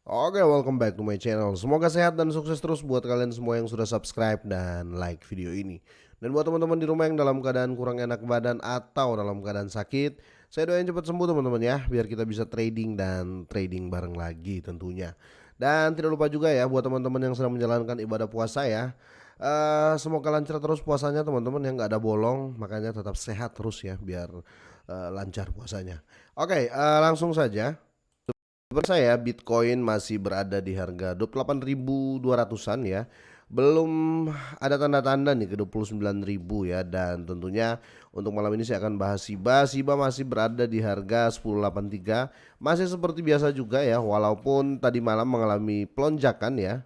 Oke, welcome back to my channel. Semoga sehat dan sukses terus buat kalian semua yang sudah subscribe dan like video ini. Dan buat teman-teman di rumah yang dalam keadaan kurang enak badan atau dalam keadaan sakit, saya doain cepat sembuh teman-teman ya, biar kita bisa trading dan trading bareng lagi tentunya. Dan tidak lupa juga ya buat teman-teman yang sedang menjalankan ibadah puasa ya. Semoga lancar terus puasanya teman-teman yang nggak ada bolong, makanya tetap sehat terus ya biar lancar puasanya. Oke, langsung saja. Menurut saya Bitcoin masih berada di harga 28.200-an ya. Belum ada tanda-tanda nih ke 29.000 ya, dan tentunya untuk malam ini saya akan bahas SIBA. SIBA masih berada di harga 1083. Masih seperti biasa juga ya, walaupun tadi malam mengalami pelonjakan ya.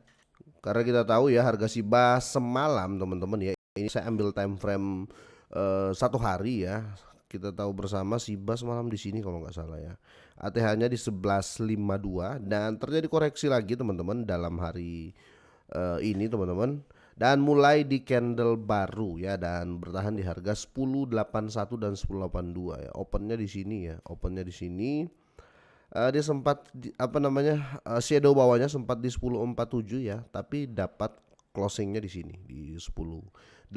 Karena kita tahu ya harga SIBA semalam teman-teman ya. Ini saya ambil time frame satu hari ya. Kita tahu bersama SIBA semalam di sini kalau nggak salah ya. ATH-nya di 1152 dan terjadi koreksi lagi teman-teman dalam hari ini teman-teman, dan mulai di candle baru ya, dan bertahan di harga 1081 dan 1082 ya. Opennya di sini ya. Opennya di sini dia sempat shadow bawahnya sempat di 1047 ya, tapi dapat closingnya di sini di 1082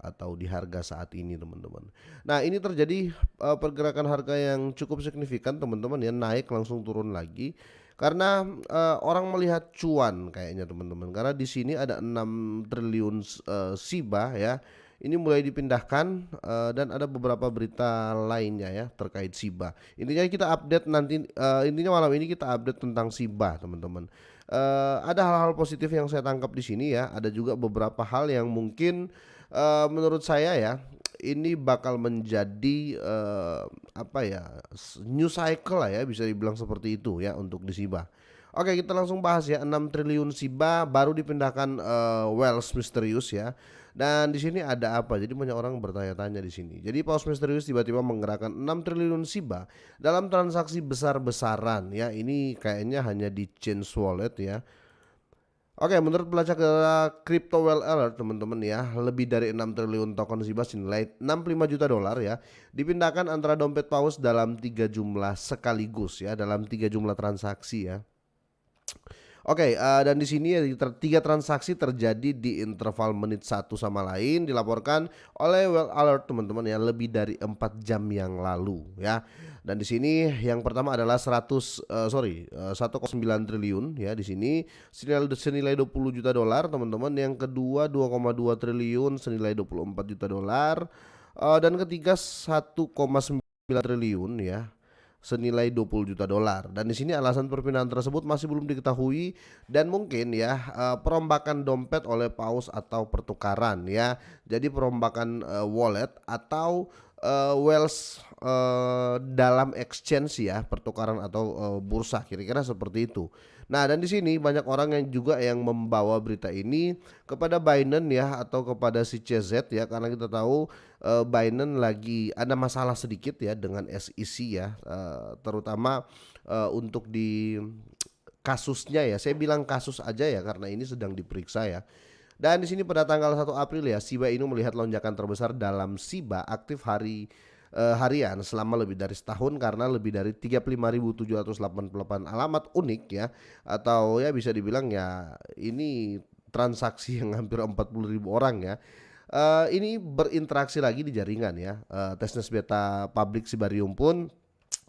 atau di harga saat ini teman-teman. Nah ini terjadi pergerakan harga yang cukup signifikan teman-teman ya, naik langsung turun lagi karena orang melihat cuan kayaknya teman-teman, karena di sini ada 6 triliun SIBA ya. Ini mulai dipindahkan dan ada beberapa berita lainnya ya terkait SIBA. Intinya kita update nanti, intinya malam ini kita update tentang SIBA teman-teman. Ada hal-hal positif yang saya tangkap di sini ya. Ada juga beberapa hal yang mungkin menurut saya ya ini bakal menjadi new cycle lah ya, bisa dibilang seperti itu ya untuk di SIBA. Oke, kita langsung bahas ya. 6 triliun SIBA baru dipindahkan Wells misterius ya. Dan di sini ada apa? Jadi banyak orang bertanya-tanya di sini. Jadi paus misterius tiba-tiba menggerakkan 6 triliun SIBA dalam transaksi besar-besaran ya. Ini kayaknya hanya di Chain Wallet ya. Oke, menurut pelacak Crypto Well Alert teman-teman ya, lebih dari 6 triliun token SIBA senilai 65 juta dolar ya dipindahkan antara dompet paus dalam 3 jumlah sekaligus ya, dalam 3 jumlah transaksi ya. Oke, dan di sini ya, tiga transaksi terjadi di interval menit satu sama lain, dilaporkan oleh Well Alert teman-teman ya, lebih dari 4 jam yang lalu ya. Dan di sini yang pertama adalah 1,9 triliun ya di sini, senilai 20 juta dolar teman-teman. Yang kedua 2,2 triliun senilai 24 juta dolar. Dan ketiga 1,9 triliun ya senilai 20 juta dolar. Dan di sini alasan perpindahan tersebut masih belum diketahui, dan mungkin ya perombakan dompet oleh paus atau pertukaran ya. Jadi perombakan wallet atau Wells dalam exchange ya, pertukaran atau bursa, kira-kira seperti itu. Nah, dan di sini banyak orang yang juga yang membawa berita ini kepada Binance ya, atau kepada si CZ ya, karena kita tahu Binance lagi ada masalah sedikit ya dengan SEC ya, terutama untuk di kasusnya ya. Saya bilang kasus aja ya karena ini sedang diperiksa ya. Dan di sini pada tanggal 1 April ya, SIBA ini melihat lonjakan terbesar dalam SIBA aktif harian selama lebih dari setahun, karena lebih dari 35.788 alamat unik ya, atau ya bisa dibilang ya ini transaksi yang hampir 40.000 orang ya. Ini berinteraksi lagi di jaringan ya. Testnet beta public Sibarium pun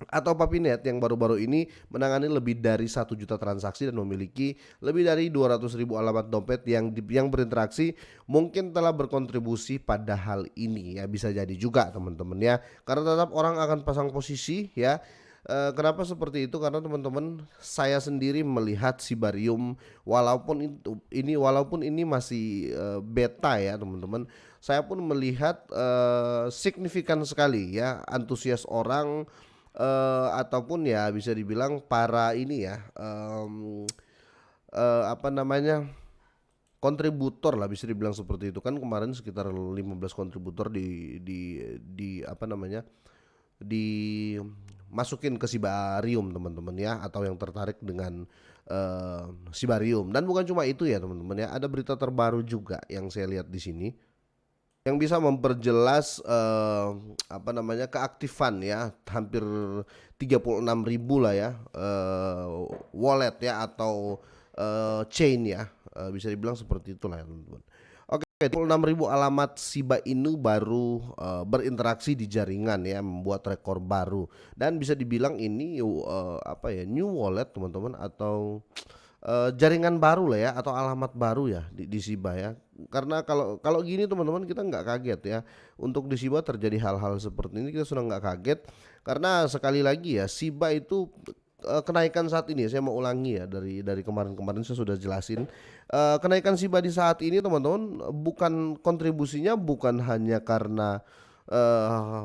atau Papinet yang baru-baru ini menangani lebih dari 1 juta transaksi dan memiliki lebih dari 200.000 alamat dompet yang berinteraksi, mungkin telah berkontribusi pada hal ini ya, bisa jadi juga teman-teman ya, karena tetap orang akan pasang posisi ya. Kenapa seperti itu? Karena teman-teman, saya sendiri melihat Sibarium walaupun ini masih beta ya teman-teman, saya pun melihat signifikan sekali ya antusias orang, ataupun ya bisa dibilang para ini ya, apa namanya, kontributor lah, bisa dibilang seperti itu kan. Kemarin sekitar 15 kontributor di apa namanya, dimasukin ke Sibarium teman-teman ya, atau yang tertarik dengan Sibarium. Dan bukan cuma itu ya teman-teman ya, ada berita terbaru juga yang saya lihat di sini yang bisa memperjelas apa namanya, keaktifan ya hampir 36.000 lah ya, wallet ya atau chain ya, bisa dibilang seperti itulah ya teman-teman. Oke, 26.000 alamat Shiba Inu baru berinteraksi di jaringan ya, membuat rekor baru dan bisa dibilang ini apa ya, new wallet teman-teman, atau jaringan baru lah ya, atau alamat baru ya di Shiba ya. Karena kalau kalau gini teman-teman, kita nggak kaget ya, untuk di Shiba terjadi hal-hal seperti ini kita sudah nggak kaget, karena sekali lagi ya, Shiba itu kenaikan saat ini, saya mau ulangi ya, dari kemarin-kemarin saya sudah jelasin, kenaikan Shiba di saat ini teman-teman, bukan kontribusinya bukan hanya karena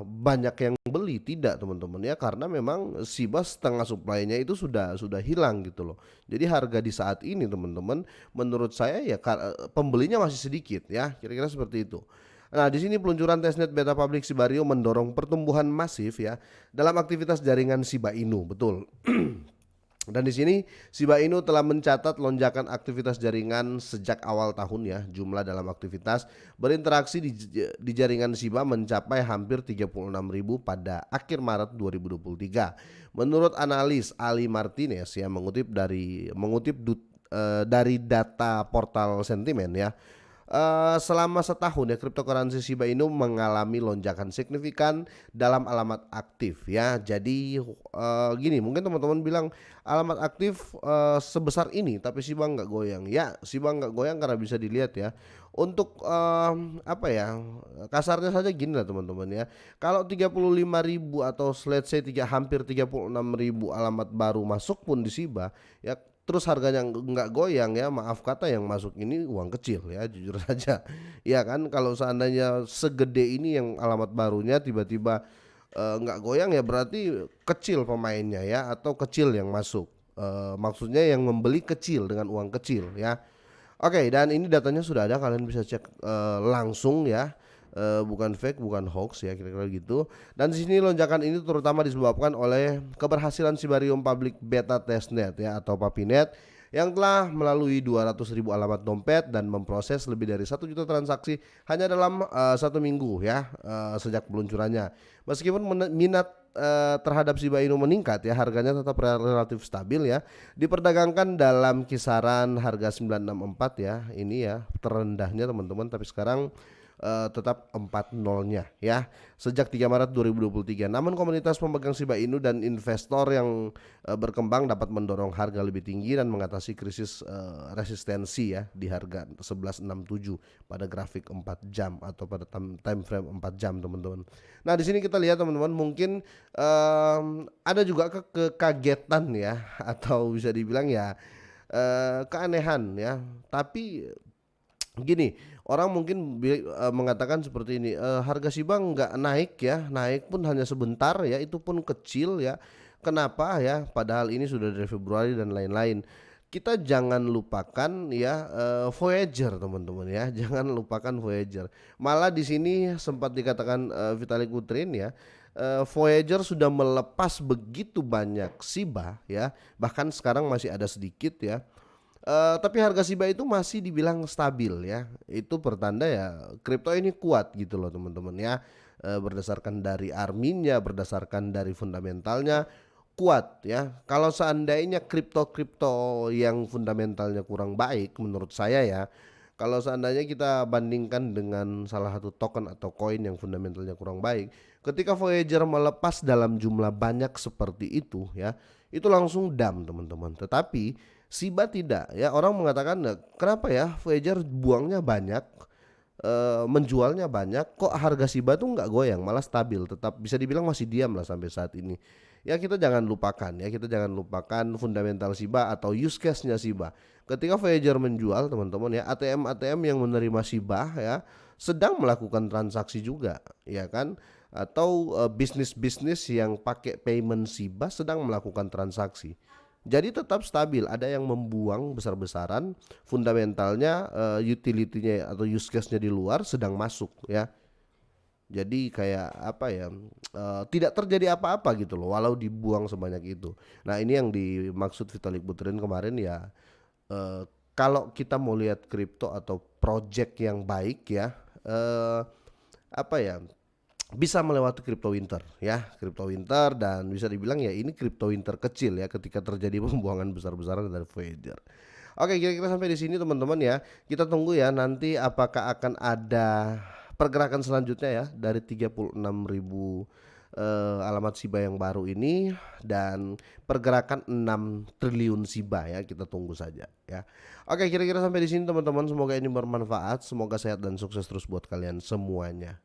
banyak yang beli, tidak teman-teman ya, karena memang Shiba setengah supply-nya itu sudah hilang gitu loh. Jadi harga di saat ini teman-teman, menurut saya ya pembelinya masih sedikit ya, kira-kira seperti itu. Nah, di sini peluncuran testnet beta public Shibario mendorong pertumbuhan masif ya dalam aktivitas jaringan Shiba Inu, betul. Dan di sini Shiba Inu telah mencatat lonjakan aktivitas jaringan sejak awal tahun ya. Jumlah dalam aktivitas berinteraksi di jaringan Shiba mencapai hampir 36.000 pada akhir Maret 2023. Menurut analis Ali Martinez yang dari data portal Sentimen ya. Selama setahun ya, cryptocurrency Shiba Inu mengalami lonjakan signifikan dalam alamat aktif ya. Jadi gini, mungkin teman-teman bilang alamat aktif sebesar ini tapi Shiba nggak goyang. Ya, Shiba nggak goyang karena bisa dilihat ya. Untuk apa ya, kasarnya saja gini lah teman-teman ya. Kalau 35.000 atau let's say hampir 36.000 alamat baru masuk pun di Shiba ya, terus harganya nggak goyang ya, maaf kata yang masuk ini uang kecil ya, jujur saja ya kan. Kalau seandainya segede ini yang alamat barunya tiba-tiba nggak goyang ya, berarti kecil pemainnya ya, atau kecil yang masuk. Maksudnya yang membeli kecil dengan uang kecil ya. Oke, dan ini datanya sudah ada, kalian bisa cek langsung ya. Bukan fake, bukan hoax ya, kira-kira gitu. Dan di sini lonjakan ini terutama disebabkan oleh keberhasilan Shibarium Public Beta Testnet ya, atau Papinet, yang telah melalui 200.000 alamat dompet dan memproses lebih dari 1 juta transaksi hanya dalam 1 minggu ya, sejak peluncurannya. Meskipun minat terhadap Shiba Inu meningkat ya, harganya tetap relatif stabil ya, diperdagangkan dalam kisaran harga 964 ya, ini ya terendahnya teman-teman, tapi sekarang tetap 40-nya ya sejak 3 Maret 2023. Namun komunitas pemegang Shiba Inu dan investor yang berkembang dapat mendorong harga lebih tinggi dan mengatasi krisis resistensi ya di harga 1167 pada grafik 4 jam atau pada time frame 4 jam teman-teman. Nah, di sini kita lihat teman-teman, mungkin ada juga kekagetan ya, atau bisa dibilang ya keanehan ya. Tapi gini, orang mungkin mengatakan seperti ini, harga Shiba nggak naik ya, naik pun hanya sebentar ya, itu pun kecil ya. Kenapa ya? Padahal ini sudah dari Februari dan lain-lain. Kita jangan lupakan ya Voyager teman-teman ya, jangan lupakan Voyager. Malah di sini sempat dikatakan Vitalik Buterin ya, Voyager sudah melepas begitu banyak Shiba ya, bahkan sekarang masih ada sedikit ya. Tapi harga Shiba itu masih dibilang stabil ya. Itu pertanda ya kripto ini kuat gitu loh teman-teman ya. Berdasarkan dari arminya, berdasarkan dari fundamentalnya kuat ya. Kalau seandainya kripto-kripto yang fundamentalnya kurang baik menurut saya ya, kalau seandainya kita bandingkan dengan salah satu token atau koin yang fundamentalnya kurang baik, ketika Voyager melepas dalam jumlah banyak seperti itu ya, itu langsung dump teman-teman. Tetapi Shiba tidak ya, orang mengatakan kenapa ya Voyager buangnya banyak, menjualnya banyak, kok harga Shiba tuh nggak goyang, malah stabil, tetap bisa dibilang masih diam lah sampai saat ini. Ya kita jangan lupakan ya, kita jangan lupakan fundamental Shiba atau use case-nya Shiba. Ketika Voyager menjual teman-teman ya, ATM yang menerima Shiba ya sedang melakukan transaksi juga ya kan, atau bisnis-bisnis yang pakai payment Shiba sedang melakukan transaksi. Jadi tetap stabil, ada yang membuang besar-besaran, fundamentalnya utility-nya atau use case-nya di luar sedang masuk ya. Jadi kayak apa ya, tidak terjadi apa-apa gitu loh walau dibuang sebanyak itu. Nah, ini yang dimaksud Vitalik Buterin kemarin ya, kalau kita mau lihat kripto atau project yang baik ya, apa ya, bisa melewati crypto winter ya, crypto winter, dan bisa dibilang ya ini crypto winter kecil ya ketika terjadi pembuangan besar-besaran dari Voyager. Oke, kira-kira sampai di sini teman-teman ya. Kita tunggu ya nanti apakah akan ada pergerakan selanjutnya ya dari 36.000 alamat Shiba yang baru ini, dan pergerakan 6 triliun Shiba ya, kita tunggu saja ya. Oke, kira-kira sampai di sini teman-teman, semoga ini bermanfaat, semoga sehat dan sukses terus buat kalian semuanya.